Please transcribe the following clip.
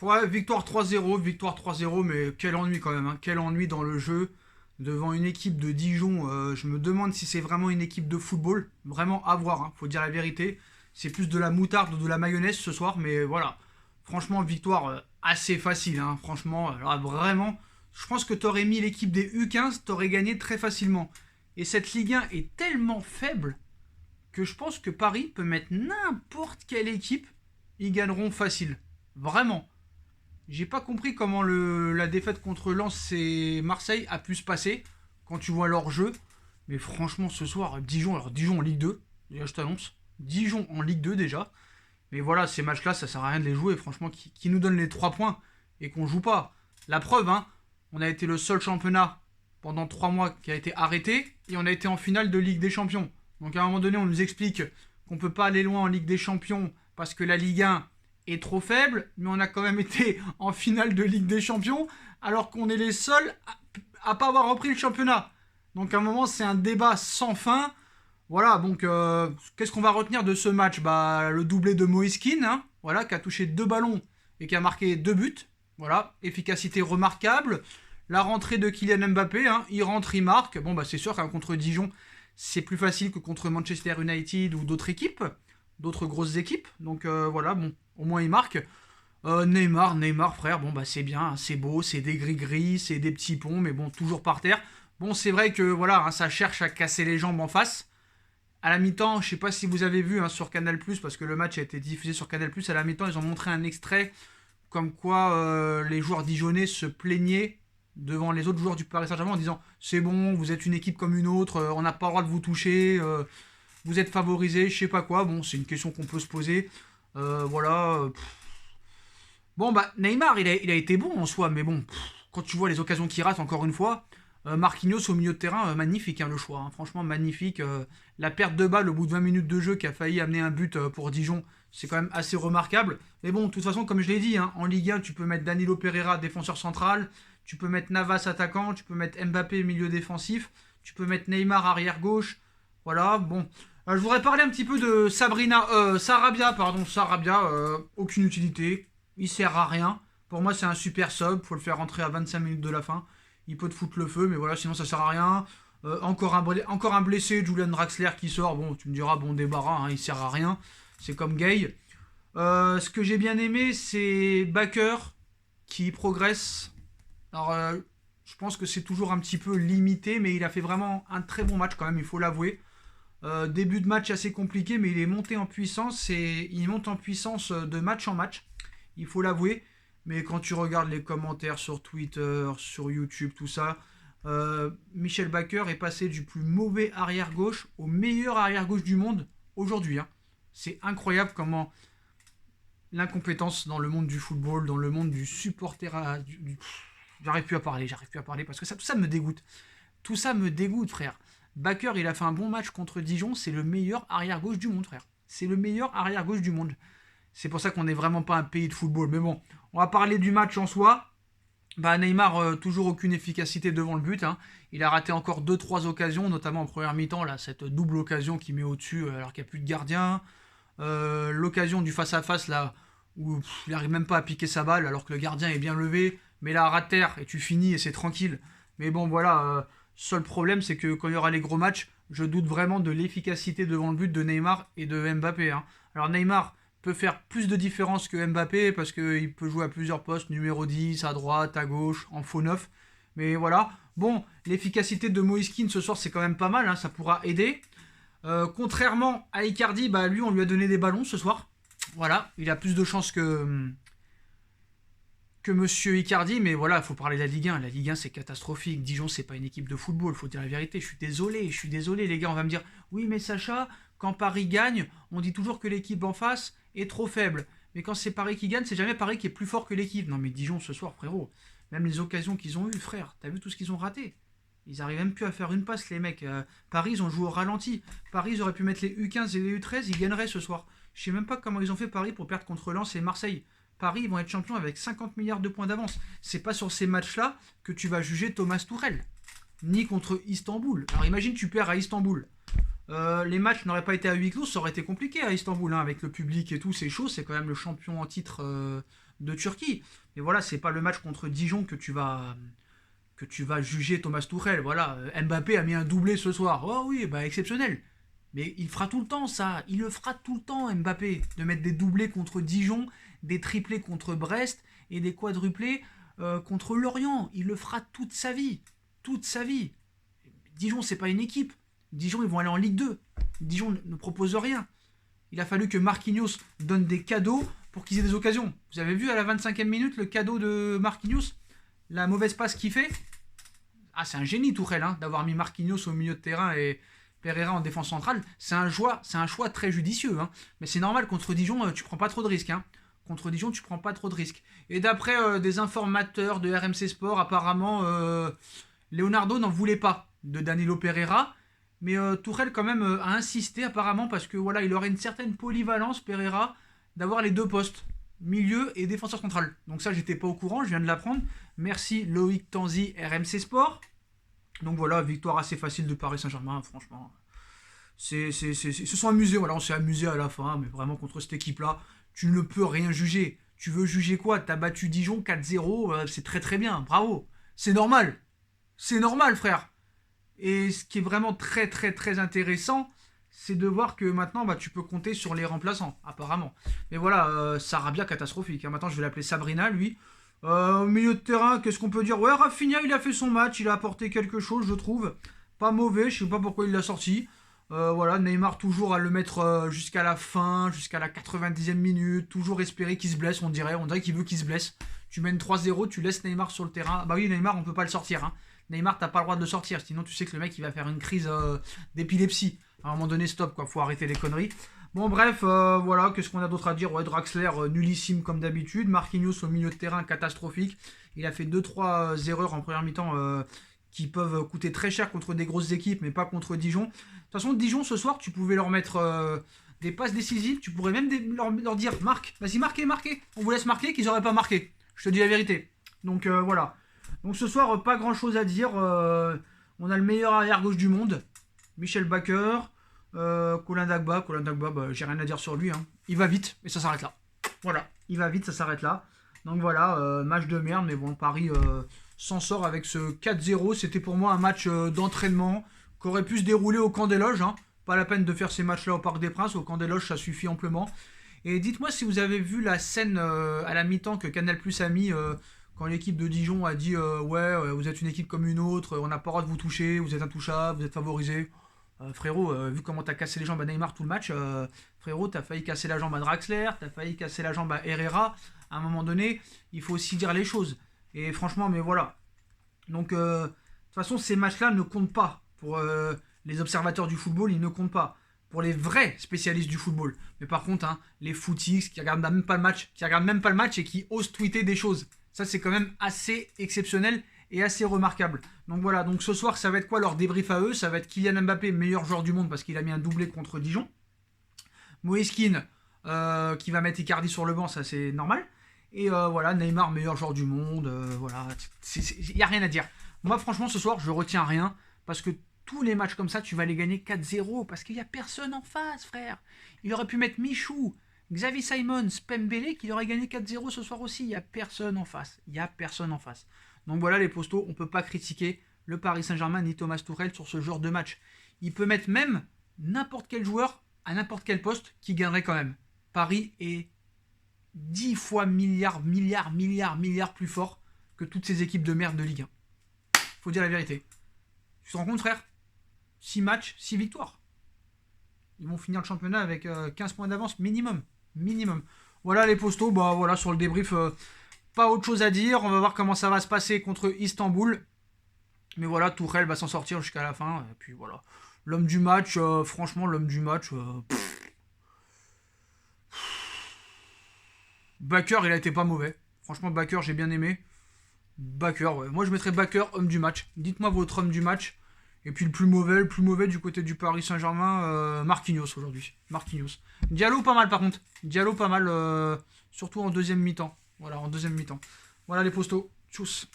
Ouais, victoire 3-0, mais quel ennui quand même, hein. Quel ennui dans le jeu. Devant une équipe de Dijon, je me demande si c'est vraiment une équipe de football. Vraiment à voir, hein, faut dire la vérité. C'est plus de la moutarde ou de la mayonnaise ce soir, mais voilà. Franchement, victoire assez facile, hein. Franchement, alors vraiment, je pense que t'aurais mis l'équipe des U15, t'aurais gagné très facilement. Et cette Ligue 1 est tellement faible que je pense que Paris peut mettre n'importe quelle équipe, ils gagneront facile. Vraiment. J'ai pas compris comment la défaite contre Lens et Marseille a pu se passer quand tu vois leur jeu. Mais franchement, ce soir, Dijon, alors Dijon en Ligue 2, déjà je t'annonce. Dijon en Ligue 2 déjà. Mais voilà, ces matchs-là, ça sert à rien de les jouer. Franchement, qui nous donne les 3 points et qu'on joue pas. La preuve, hein, on a été le seul championnat pendant 3 mois qui a été arrêté et on a été en finale de Ligue des Champions. Donc à un moment donné, on nous explique qu'on peut pas aller loin en Ligue des Champions parce que la Ligue 1 est trop faible, mais on a quand même été en finale de Ligue des Champions alors qu'on est les seuls à pas avoir repris le championnat. Donc à un moment, c'est un débat sans fin. Voilà, donc qu'est-ce qu'on va retenir de ce match? Bah, le doublé de Moïse Kean, hein, voilà, qui a touché 2 ballons et qui a marqué 2 buts. Voilà, efficacité remarquable. La rentrée de Kylian Mbappé, hein, il rentre, il marque. Bon, bah c'est sûr qu'un contre Dijon, c'est plus facile que contre Manchester United ou d'autres équipes, d'autres grosses équipes. Donc voilà, bon, au moins il marque. Neymar, frère, bon bah c'est bien, hein, c'est beau, c'est des gris-gris, c'est des petits ponts, mais bon, toujours par terre. Bon, c'est vrai que voilà, hein, ça cherche à casser les jambes en face. À la mi-temps, je sais pas si vous avez vu hein, sur Canal+, parce que le match a été diffusé sur Canal+, à la mi-temps, ils ont montré un extrait comme quoi les joueurs dijonnais se plaignaient devant les autres joueurs du Paris Saint-Germain en disant c'est bon, vous êtes une équipe comme une autre, on n'a pas le droit de vous toucher, vous êtes favorisé, je sais pas quoi. Bon, c'est une question qu'on peut se poser. Voilà. Bon, bah, Neymar, il a été bon en soi, mais bon, quand tu vois les occasions qu'il rate, encore une fois, Marquinhos au milieu de terrain, magnifique hein, le choix, hein, franchement magnifique. La perte de balle au bout de 20 minutes de jeu qui a failli amener un but pour Dijon, c'est quand même assez remarquable. Mais bon, de toute façon, comme je l'ai dit, hein, en Ligue 1, tu peux mettre Danilo Pereira, défenseur central, tu peux mettre Navas attaquant, tu peux mettre Mbappé milieu défensif, tu peux mettre Neymar arrière gauche. Voilà, bon. Je voudrais parler un petit peu de Sarabia, pardon, Sarabia, aucune utilité, il sert à rien. Pour moi, c'est un super sub. Faut le faire rentrer à 25 minutes de la fin. Il peut te foutre le feu, mais voilà, sinon ça sert à rien. Encore un blessé, Julian Draxler qui sort. Bon, tu me diras, bon débarras, hein, il sert à rien. C'est comme Gay. Ce que j'ai bien aimé, c'est Baker qui progresse. Alors, je pense que c'est toujours un petit peu limité, mais il a fait vraiment un très bon match quand même, il faut l'avouer. Début de match assez compliqué, mais il est monté en puissance et il monte en puissance de match en match. Il faut l'avouer. Mais quand tu regardes les commentaires sur Twitter, sur YouTube, tout ça, Michel Baker est passé du plus mauvais arrière-gauche au meilleur arrière-gauche du monde aujourd'hui, hein. C'est incroyable comment l'incompétence dans le monde du football, dans le monde du supporter... j'arrive plus à parler parce que tout ça me dégoûte. Tout ça me dégoûte, frère. Baker, il a fait un bon match contre Dijon, c'est le meilleur arrière-gauche du monde, frère. C'est le meilleur arrière-gauche du monde. C'est pour ça qu'on n'est vraiment pas un pays de football. Mais bon, on va parler du match en soi. Bah, Neymar, toujours aucune efficacité devant le but, hein. Il a raté encore deux-trois occasions, notamment en première mi-temps, là, cette double occasion qui met au-dessus alors qu'il n'y a plus de gardien. L'occasion du face-à-face, là, où il n'arrive même pas à piquer sa balle alors que le gardien est bien levé. Mais là, à terre, et tu finis et c'est tranquille. Mais bon, voilà, seul problème, c'est que quand il y aura les gros matchs, je doute vraiment de l'efficacité devant le but de Neymar et de Mbappé, hein. Alors Neymar peut faire plus de différence que Mbappé parce qu'il peut jouer à plusieurs postes, numéro 10, à droite, à gauche, en faux neuf. Mais voilà. Bon, l'efficacité de Moïse Kean ce soir, c'est quand même pas mal, hein, ça pourra aider. Contrairement à Icardi, bah, lui, on lui a donné des ballons ce soir. Voilà, il a plus de chances que Monsieur Icardi, mais voilà, il faut parler de la Ligue 1. La Ligue 1, c'est catastrophique. Dijon, c'est pas une équipe de football, il faut dire la vérité. Je suis désolé, les gars. On va me dire, oui, mais Sacha, quand Paris gagne, on dit toujours que l'équipe en face est trop faible. Mais quand c'est Paris qui gagne, c'est jamais Paris qui est plus fort que l'équipe. Non, mais Dijon, ce soir, frérot, même les occasions qu'ils ont eues, frère, t'as vu tout ce qu'ils ont raté? Ils arrivent même plus à faire une passe, les mecs. Paris, ils ont joué au ralenti. Paris, ils auraient pu mettre les U15 et les U13, ils gagneraient ce soir. Je sais même pas comment ils ont fait Paris pour perdre contre Lens et Marseille. Paris, ils vont être champions avec 50 milliards de points d'avance. C'est pas sur ces matchs-là que tu vas juger Thomas Tourelle. Ni contre Istanbul. Alors imagine, tu perds à Istanbul. Les matchs n'auraient pas été à huis clos, ça aurait été compliqué à Istanbul, hein, avec le public et tout, c'est chaud, c'est quand même le champion en titre de Turquie. Mais voilà, c'est pas le match contre Dijon que tu vas juger Thomas Tuchel. Voilà, Mbappé a mis un doublé ce soir. Oh oui, bah exceptionnel. Mais il fera tout le temps ça. Il le fera tout le temps, Mbappé, de mettre des doublés contre Dijon, des triplés contre Brest et des quadruplés contre Lorient. Il le fera toute sa vie. Toute sa vie. Dijon, c'est pas une équipe. Dijon, ils vont aller en Ligue 2. Dijon ne propose rien. Il a fallu que Marquinhos donne des cadeaux pour qu'ils aient des occasions. Vous avez vu à la 25e minute le cadeau de Marquinhos? La mauvaise passe qu'il fait? Ah, c'est un génie, Tourelle, hein, d'avoir mis Marquinhos au milieu de terrain et Pereira en défense centrale. C'est un choix très judicieux. Hein. Mais c'est normal, contre Dijon, tu prends pas trop de risques. Hein. Contre Dijon, tu prends pas trop de risques. Et d'après des informateurs de RMC Sport, apparemment, Leonardo n'en voulait pas de Danilo Pereira. Mais Tourelle quand même a insisté apparemment parce que voilà, il aurait une certaine polyvalence, Pereira, d'avoir les deux postes, milieu et défenseur central. Donc ça, j'étais pas au courant, je viens de l'apprendre. Merci Loïc Tanzi, RMC Sport. Donc voilà, victoire assez facile de Paris Saint-Germain, franchement. Ils se sont amusés, voilà, on s'est amusé à la fin, mais vraiment contre cette équipe-là, tu ne peux rien juger. Tu veux juger quoi? T'as battu Dijon 4-0, c'est très très bien, bravo. C'est normal. C'est normal, frère. Et ce qui est vraiment très très très intéressant, c'est de voir que maintenant tu peux compter sur les remplaçants, apparemment. Mais voilà, Sarabia catastrophique. Hein. Maintenant je vais l'appeler Sabrina, lui. Au milieu de terrain, qu'est-ce qu'on peut dire? Ouais, Rafinha, il a fait son match, il a apporté quelque chose, je trouve. Pas mauvais, je sais pas pourquoi il l'a sorti. Voilà, Neymar toujours à le mettre jusqu'à la fin, jusqu'à la 90e minute, toujours espérer qu'il se blesse, on dirait qu'il veut qu'il se blesse. Tu mènes 3-0, tu laisses Neymar sur le terrain. Bah oui, Neymar, on peut pas le sortir. Hein. Neymar, t'as pas le droit de le sortir, sinon tu sais que le mec il va faire une crise d'épilepsie. À un moment donné, stop, quoi, faut arrêter les conneries. Bon, bref, voilà, qu'est-ce qu'on a d'autre à dire? Ouais, Draxler, nullissime comme d'habitude. Marquinhos au milieu de terrain, catastrophique. Il a fait 2-3 erreurs en première mi-temps qui peuvent coûter très cher contre des grosses équipes, mais pas contre Dijon. De toute façon, Dijon, ce soir, tu pouvais leur mettre des passes décisives. Tu pourrais même leur dire, marque, vas-y, marquez. On vous laisse marquer, qu'ils n'auraient pas marqué. Je te dis la vérité. Donc, voilà. Donc ce soir, pas grand chose à dire. On a le meilleur arrière-gauche du monde, Michel Baker, Colin Dagba, j'ai rien à dire sur lui. Hein. Il va vite et ça s'arrête là. Voilà, il va vite, ça s'arrête là. Donc voilà, match de merde, mais bon, Paris s'en sort avec ce 4-0. C'était pour moi un match d'entraînement qui aurait pu se dérouler au Camp des Loges. Hein. Pas la peine de faire ces matchs-là au Parc des Princes. Au Camp des Loges, ça suffit amplement. Et dites-moi si vous avez vu la scène à la mi-temps que Canal+ a mis quand l'équipe de Dijon a dit ouais, vous êtes une équipe comme une autre, on n'a pas le droit de vous toucher, vous êtes intouchable, vous êtes favorisé. Frérot, vu comment t'as cassé les jambes à Neymar tout le match, frérot, t'as failli casser la jambe à Draxler, t'as failli casser la jambe à Herrera. À un moment donné, il faut aussi dire les choses. Et franchement, mais voilà. Donc, de toute façon, ces matchs-là ne comptent pas. Pour les observateurs du football, ils ne comptent pas. Pour les vrais spécialistes du football. Mais par contre, hein, les footix qui regardent même pas le match et qui osent tweeter des choses. Ça, c'est quand même assez exceptionnel et assez remarquable. Donc voilà, donc ce soir, ça va être quoi leur débrief à eux? Ça va être Kylian Mbappé, meilleur joueur du monde parce qu'il a mis un doublé contre Dijon. Moïse Kean, qui va mettre Icardi sur le banc, ça c'est normal. Et voilà, Neymar, meilleur joueur du monde. Voilà, il n'y a rien à dire. Moi, franchement, ce soir, je retiens rien parce que tous les matchs comme ça, tu vas les gagner 4-0 parce qu'il n'y a personne en face, frère. Il aurait pu mettre Michou, Xavi Simons, Pembele qui aurait gagné 4-0 ce soir aussi. Il n'y a personne en face. Donc voilà les postos, on ne peut pas critiquer le Paris Saint-Germain ni Thomas Tuchel sur ce genre de match. Il peut mettre même n'importe quel joueur à n'importe quel poste qui gagnerait quand même. Paris est 10 fois milliards plus fort que toutes ces équipes de merde de Ligue 1. Faut dire la vérité. Tu te rends compte, frère? 6 matchs, 6 victoires. Ils vont finir le championnat avec 15 points d'avance minimum. Voilà les postos, bah voilà sur le débrief, pas autre chose à dire. On va voir comment ça va se passer contre Istanbul. Mais voilà, Tourelle va s'en sortir jusqu'à la fin. Et puis voilà. L'homme du match, franchement, Baker, il a été pas mauvais. Franchement, Baker, j'ai bien aimé. Baker, ouais. Moi, je mettrais Baker, homme du match. Dites-moi votre homme du match. Et puis le plus mauvais du côté du Paris Saint-Germain, Marquinhos aujourd'hui. Marquinhos. Diallo pas mal par contre. Surtout en deuxième mi-temps. Voilà, en deuxième mi-temps. Voilà les postos. Tchuss.